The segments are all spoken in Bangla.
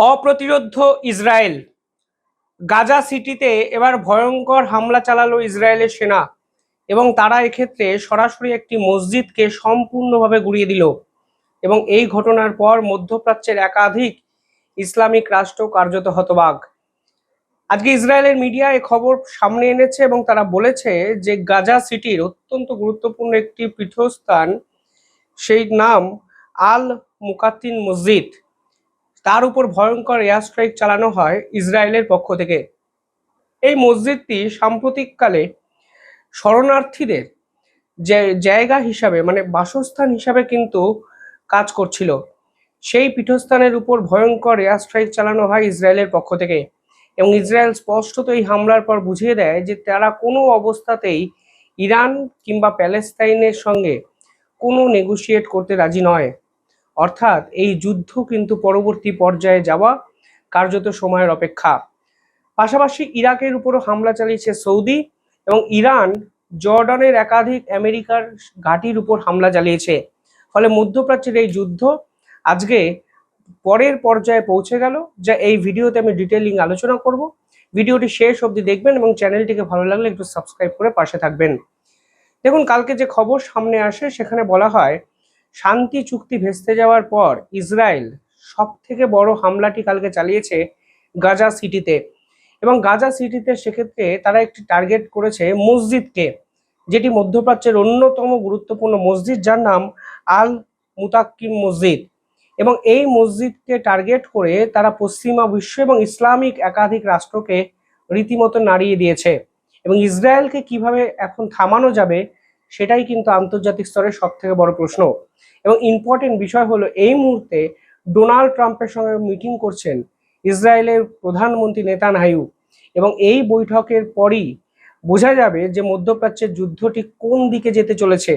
অপ্রতিরোধ্য ইসরায়েল। গাজা সিটিতে এবার ভয়ঙ্কর হামলা চালালো ইসরায়েলের সেনা এবং তারা এক্ষেত্রে সরাসরি একটি মসজিদকে সম্পূর্ণভাবে গুঁড়িয়ে দিল। এবং এই ঘটনার পর মধ্যপ্রাচ্যের একাধিক ইসলামিক রাষ্ট্র কার্যত হতবাক। আজকে ইসরায়েলের মিডিয়া এই খবর সামনে এনেছে এবং তারা বলেছে যে গাজা সিটির অত্যন্ত গুরুত্বপূর্ণ একটি পীঠস্থান, সেই নাম আল মুকাত্তিন মসজিদ, তার উপর ভয়ঙ্কর এয়ার স্ট্রাইক চালানো হয় ইসরায়েলের পক্ষ থেকে। এই মসজিদটি সাম্প্রতিককালে শরণার্থীদের যে জায়গা হিসাবে মানে বাসস্থান হিসাবে কিন্তু কাজ করছিল। সেই পীঠস্থানের উপর ভয়ঙ্কর এয়ার স্ট্রাইক চালানো হয় ইসরায়েলের পক্ষ থেকে এবং ইসরায়েল স্পষ্টত এই হামলার পর বুঝিয়ে দেয় যে তারা কোনো অবস্থাতেই ইরান কিংবা প্যালেস্তাইনের সঙ্গে কোনো নেগোশিয়েট করতে রাজি নয়। অর্থাৎ এই যুদ্ধ কিন্তু পরবর্তী পর্যায়ে যাওয়া কার্যত সময়ের অপেক্ষা। পাশাপাশি ইরাকের উপরও হামলা চালিয়েছে সৌদি এবং ইরান জর্ডানের একাধিক আমেরিকার ঘাঁটির উপর হামলা চালিয়েছে। ফলে মধ্যপ্রাচ্যের এই যুদ্ধ আজকে পরের পর্যায়ে পৌঁছে গেল, যা এই ভিডিওতে আমি ডিটেইলিং আলোচনা করব। ভিডিওটি শেষ অবধি দেখবেন এবং চ্যানেলটিকে ভালো লাগলে একটু সাবস্ক্রাইব করে পাশে থাকবেন। দেখুন, কালকে যে খবর সামনে আসে সেখানে বলা হয় শান্তি চুক্তি ভেস্তে যাওয়ার পর ইসরায়েল সব থেকে বড় হামলাটি কালকে চালিয়েছে গাজা সিটিতে। এবং গাজা সিটিতে সেক্ষেত্রে তারা একটি টার্গেট করেছে মসজিদকে, যেটি মধ্যপ্রাচ্যের অন্যতম গুরুত্বপূর্ণ মসজিদ, যার নাম আল মুতাক্কিম মসজিদ। এবং এই মসজিদকে টার্গেট করে তারা পশ্চিমা বিশ্ব এবং ইসলামিক একাধিক রাষ্ট্রকে রীতিমতো নাড়িয়ে দিয়েছে। এবং ইসরায়েলকে কিভাবে এখন থামানো যাবে সেটাই কিন্তু আন্তর্জাতিক স্তরে সব থেকে বড় প্রশ্ন। এবং ইম্পর্টেন্ট বিষয় হলো এই মুহূর্তে ডোনাল্ড ট্রাম্পের সঙ্গে মিটিং করছেন ইসরায়েলের প্রধানমন্ত্রী নেতানয়াহু এবং এই বৈঠকের পরই বোঝা যাবে যে মধ্যপ্রাচ্যের যুদ্ধটি কোন দিকে যেতে চলেছে।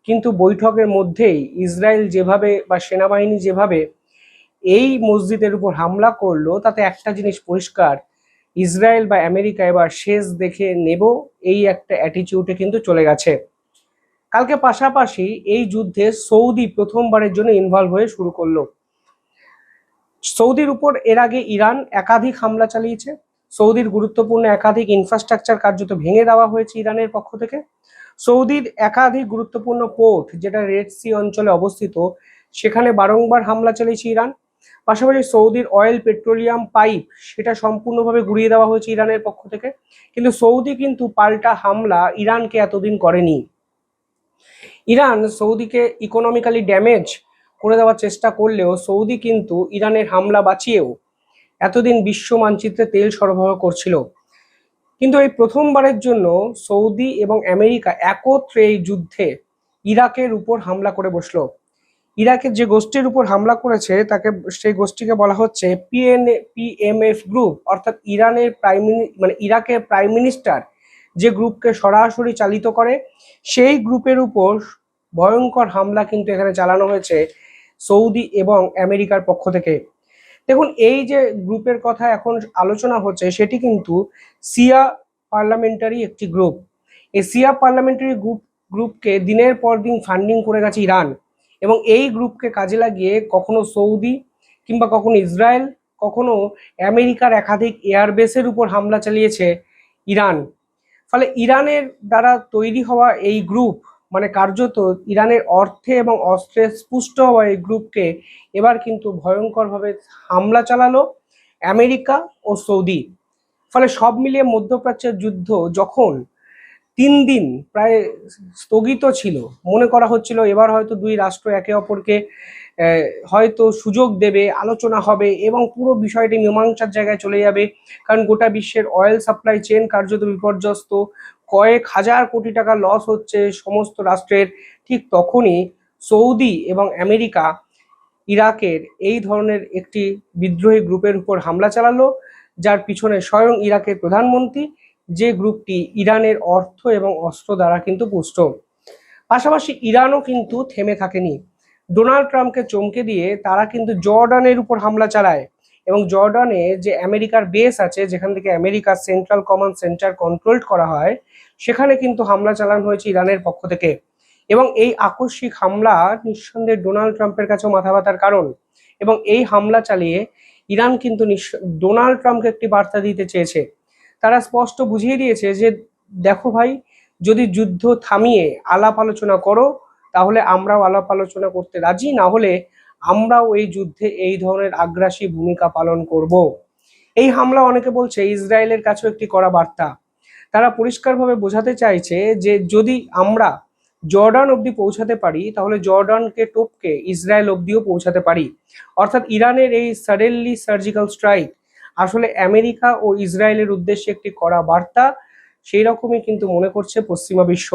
কিন্তু বৈঠকের মধ্যেই ইসরায়েল যেভাবে বা সেনাবাহিনী যেভাবে এই মসজিদের উপর হামলা করলো, তাতে একটা জিনিস পরিষ্কার, ইসরায়েল বা আমেরিকা এবার শেষ দেখে নেব এই একটা অ্যাটিটিউডে কিন্তু চলে গেছে। কালকে পাশাপাশি এই যুদ্ধে সৌদি প্রথমবারের জন্য ইনভলভ হয়ে শুরু করলো। সৌদির উপর এর আগে ইরান একাধিক হামলা চালিয়েছে। সৌদির গুরুত্বপূর্ণ একাধিক ইনফ্রাস্ট্রাকচার কার্যত ভেঙে দেওয়া হয়েছে ইরানের পক্ষ থেকে। সৌদির একাধিক গুরুত্বপূর্ণ পোর্ট, যেটা রেড সি অঞ্চলে অবস্থিত, সেখানে বারংবার হামলা চালিয়েছে ইরান। পাশাপাশি সৌদির অয়েল পেট্রোলিয়াম পাইপ, সেটা সম্পূর্ণভাবে গুঁড়িয়ে দেওয়া হয়েছে ইরানের পক্ষ থেকে। কিন্তু সৌদি কিন্তু পাল্টা হামলা ইরানকে এতদিন করেনি। ইরান সৌদিকে ইকোনমিক্যালি ড্যামেজ করে দেওয়ার চেষ্টা করলেও সৌদি কিন্তু ইরানের হামলা বাঁচিয়েও এতদিন বিশ্ব মানচিত্রে তেল সরবরাহ করছিল। কিন্তু এই প্রথমবারের জন্য সৌদি এবং আমেরিকা একত্রে এই যুদ্ধে ইরাকের উপর হামলা করে বসলো। ইরাকের যে গোষ্ঠীর উপর হামলা করেছে তাকে, সেই গোষ্ঠীকে বলা হচ্ছে পিএমএফ গ্রুপ, অর্থাৎ ইরাকের প্রাইম মিনিস্টার যে গ্রুপকে সরাসরি চালিত করে, সেই গ্রুপের উপর ভয়ঙ্কর হামলা কিন্তু এখানে চালানো হয়েছে সৌদি এবং আমেরিকার পক্ষ থেকে। দেখুন, এই যে গ্রুপের কথা এখন আলোচনা হচ্ছে সেটি কিন্তু সিয়া পার্লামেন্টারি একটি গ্রুপ। এই সিয়া পার্লামেন্টারি গ্রুপকে দিনের পর দিন ফান্ডিং করে গেছে ইরান এবং এই গ্রুপকে কাজে লাগিয়ে কখনো সৌদি কিংবা কখনো ইসরায়েল, কখনো আমেরিকার একাধিক এয়ারবেসের উপর হামলা চালিয়েছে ইরান। ফলে ইরানের দ্বারা তৈরি হওয়া এই গ্রুপ, মানে কার্যত ইরানের অর্থে এবং অস্ত্রে স্পুষ্ট হওয়া এই গ্রুপকে এবার কিন্তু ভয়ঙ্করভাবে হামলা চালালো আমেরিকা ও সৌদি। ফলে সব মিলিয়ে মধ্যপ্রাচ্যের যুদ্ধ যখন 3 দিন প্রায় স্থগিত ছিল, মনে করা হচ্ছিল এবার হয়তো দুই রাষ্ট্র একে অপরকে হয়তো সুযোগ দেবে, আলোচনা হবে এবং পুরো বিষয়টি মীমাংসার জায়গায় চলে যাবে, কারণ গোটা বিশ্বের অয়েল সাপ্লাই চেন কার্যত বিপর্যস্ত, কয়েক হাজার কোটি টাকা লস হচ্ছে সমস্ত রাষ্ট্রের। ঠিক তখনই সৌদি এবং আমেরিকা ইরাকের এই ধরনের একটি বিদ্রোহী গ্রুপের উপর হামলা চালালো, যার পিছনে স্বয়ং ইরাকের প্রধানমন্ত্রী, যে গ্রুপটি ইরানের অর্থ এবং অস্ত্র দ্বারা কিন্তু পুষ্ট। পাশাপাশি ইরানও কিন্তু থেমে থাকেনি। ডোনাল্ড ট্রাম্পকে চমকে দিয়ে তারা কিন্তু জর্ডানের উপর হামলা চালায় এবং জর্ডানে যে আমেরিকার বেস আছে, যেখান থেকে আমেরিকার সেন্ট্রাল কমান্ড সেন্টার কন্ট্রোল করা হয়, সেখানে কিন্তু হামলা চালানো হয়েছে ইরানের পক্ষ থেকে। এবং এই আকস্মিক হামলা নিঃসন্দেহে ডোনাল্ড ট্রাম্পের কাছেও মাথা ব্যথার কারণ। এবং এই হামলা চালিয়ে ইরান কিন্তু ডোনাল্ড ট্রাম্পকে একটি বার্তা দিতে চেয়েছে। তারা স্পষ্ট বুঝিয়ে দিয়েছে যে দেখো ভাই, যদি যুদ্ধ থামিয়ে আলাপ আলোচনা করো তাহলে আমরাও আলাপ আলোচনা করতে রাজি, না হলে আমরাও এই যুদ্ধে এই ধরনের আগ্রাসী ভূমিকা পালন করব। এই হামলা অনেকে বলছে ইসরায়েলের কাছেও একটি কড়া বার্তা। তারা পরিষ্কারভাবে বোঝাতে চাইছে যে যদি আমরা জর্ডান অবধি পৌঁছাতে পারি তাহলে জর্ডানকে টপকে ইসরায়েল অবধিও পৌঁছাতে পারি। অর্থাৎ ইরানের এই সাডেনলি সার্জিক্যাল স্ট্রাইক আসলে আমেরিকা ও ইসরায়েলের উদ্দেশ্যে একটি কড়া বার্তা, সেই রকমই কিন্তু মনে করছে পশ্চিমা বিশ্ব।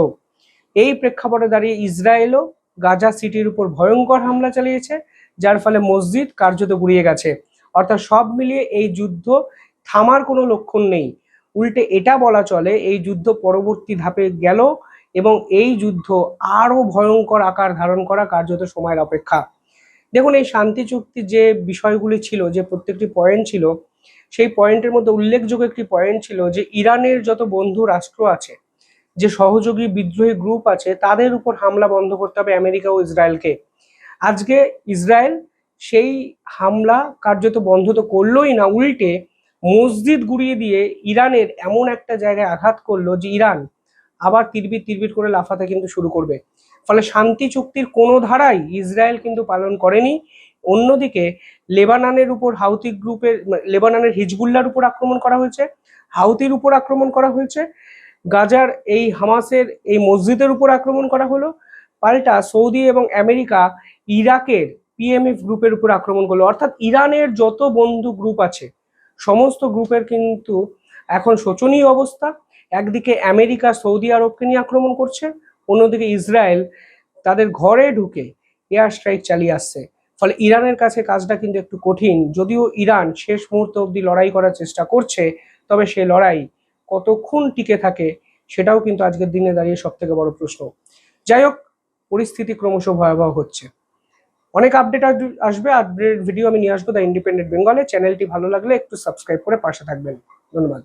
এই প্রেক্ষাপটে দাঁড়িয়ে ইসরায়েলও গাজা সিটির উপর ভয়ঙ্কর হামলা চালিয়েছে, যার ফলে মসজিদ কার্যত গুড়িয়ে গেছে। অর্থাৎ সব মিলিয়ে এই যুদ্ধ থামার কোনো লক্ষণ নেই। উল্টে এটা বলা চলে এই যুদ্ধ পরবর্তী ধাপে গেল এবং এই যুদ্ধ আরো ভয়ঙ্কর আকার ধারণ করা কার্যত সময়ের অপেক্ষা। দেখুন, এই শান্তি চুক্তির যে বিষয়গুলি ছিল, যে প্রত্যেকটি পয়েন্ট ছিল, সেই পয়েন্টের মধ্যে উল্লেখযোগ্য একটি পয়েন্ট ছিল যে ইরানের যত বন্ধু রাষ্ট্র আছে, যে সহযোগী বিদ্রোহী গ্রুপ আছে, তাদের উপর হামলা বন্ধ করতে হবে আমেরিকা ও ইসরায়েলকে। আজকে ইসরায়েল সেই হামলা কার্যত বন্ধ তো করলোই না, উল্টে মসজিদ গুড়িয়ে দিয়ে ইরানের এমন একটা জায়গায় আঘাত করলো যে ইরান আবার তিরবির তিরবির করে লাফাতে কিন্তু শুরু করবে। ফলে শান্তি চুক্তির কোনো ধারাই ইসরায়েল কিন্তু পালন করেনি। অন্যদিকে লেবাননের উপর হাউতি গ্রুপের, লেবাননের হিজবুল্লার উপর আক্রমণ করা হয়েছে, হাউতির উপর আক্রমণ করা হয়েছে, গাজার এই হামাসের এই মসজিদের উপর আক্রমণ করা হলো। পাল্টা সৌদি এবং আমেরিকা ইরাকের পিএমএফ গ্রুপের উপর আক্রমণ করলো। অর্থাৎ ইরানের যত বন্ধু গ্রুপ আছে সমস্ত গ্রুপের কিন্তু এখন শোচনীয় অবস্থা। একদিকে আমেরিকা সৌদি আরবকে নিয়ে আক্রমণ করছে, অন্যদিকে ইসরায়েল তাদের ঘরে ঢুকে এয়ার স্ট্রাইক চালিয়ে আসছে। ফলে ইরানের কাছে কাজটা কিন্তু একটু কঠিন। যদিও ইরান শেষ মুহূর্ত অবধি লড়াই করার চেষ্টা করছে, তবে সে লড়াই কতক্ষণ টিকে থাকে সেটাও কিন্তু আজকের দিনে দাঁড়িয়ে সব থেকে বড় প্রশ্ন। যাই হোক, পরিস্থিতি ক্রমশ ভয়াবহ হচ্ছে। অনেক আপডেট আসবে, আপডেট ভিডিও আমি নিয়ে আসবো দ্য ইন্ডিপেন্ডেন্ট বেঙ্গলে। চ্যানেলটি ভালো লাগলে একটু সাবস্ক্রাইব করে পাশে থাকবেন। ধন্যবাদ।